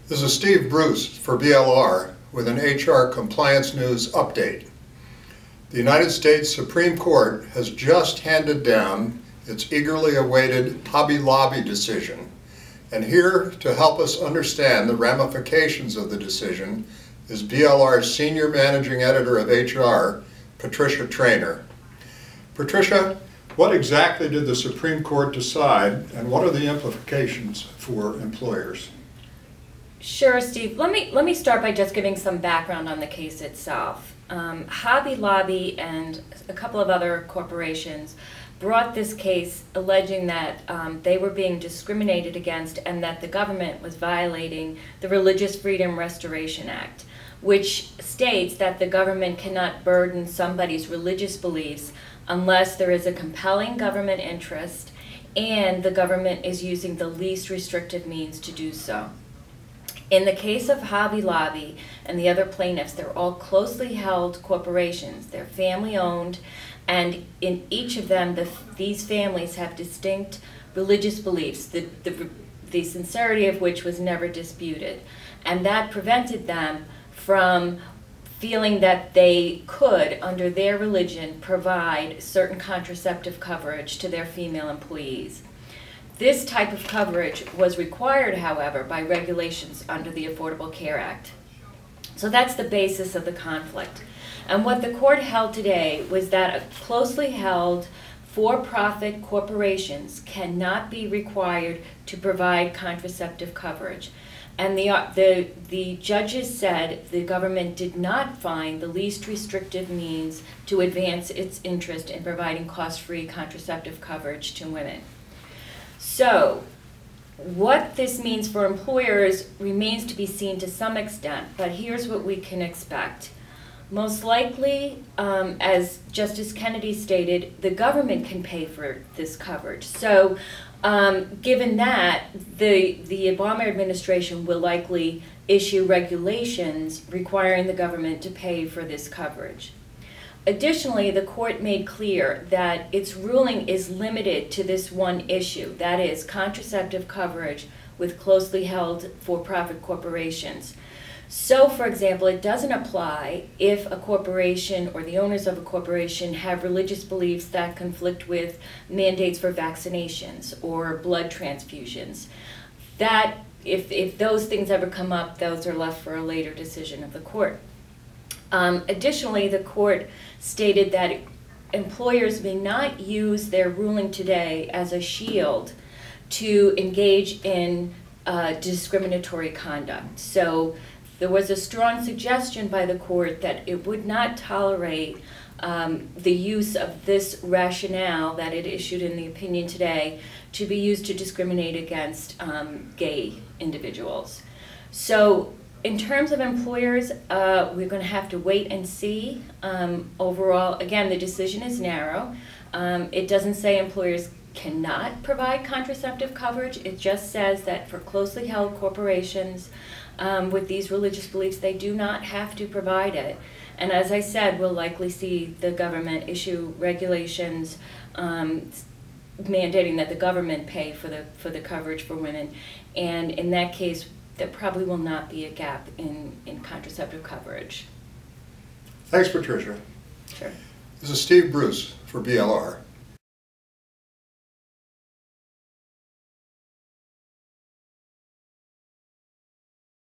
This is Steve Bruce for BLR with an HR Compliance News update. The United States Supreme Court has just handed down its eagerly awaited Hobby Lobby decision. And here to help us understand the ramifications of the decision is BLR's Senior Managing Editor of HR, Patricia Trainor. Patricia, what exactly did the Supreme Court decide, and what are the implications for employers? Sure, Steve. Let me start by just giving some background on the case itself. Hobby Lobby and a couple of other corporations brought this case alleging that they were being discriminated against and that the government was violating the Religious Freedom Restoration Act, which states that the government cannot burden somebody's religious beliefs unless there is a compelling government interest and the government is using the least restrictive means to do so. In the case of Hobby Lobby and the other plaintiffs, they're all closely held corporations. They're family-owned, and in each of them, these families have distinct religious beliefs, the sincerity of which was never disputed. And that prevented them from feeling that they could, under their religion, provide certain contraceptive coverage to their female employees. This type of coverage was required, however, by regulations under the Affordable Care Act. So that's the basis of the conflict. And what the court held today was that closely held for-profit corporations cannot be required to provide contraceptive coverage. And the judges said the government did not find the least restrictive means to advance its interest in providing cost-free contraceptive coverage to women. So, what this means for employers remains to be seen to some extent, but here's what we can expect. Most likely, as Justice Kennedy stated, the government can pay for this coverage. So, given that, the Obama administration will likely issue regulations requiring the government to pay for this coverage. Additionally, the court made clear that its ruling is limited to this one issue, that is, contraceptive coverage with closely held for-profit corporations. So, for example, it doesn't apply if a corporation or the owners of a corporation have religious beliefs that conflict with mandates for vaccinations or blood transfusions. That, if those things ever come up, those are left for a later decision of the court. Additionally, the court stated that employers may not use their ruling today as a shield to engage in discriminatory conduct. So there was a strong suggestion by the court that it would not tolerate the use of this rationale that it issued in the opinion today to be used to discriminate against gay individuals. So in terms of employers, we're going to have to wait and see. Overall, again, the decision is narrow. It doesn't say employers cannot provide contraceptive coverage. It just says that for closely held corporations with these religious beliefs, they do not have to provide it. And as I said, we'll likely see the government issue regulations mandating that the government pay for the coverage for women. And in that case, there probably will not be a gap in contraceptive coverage. Thanks, Patricia. Sure. This is Steve Bruce for BLR.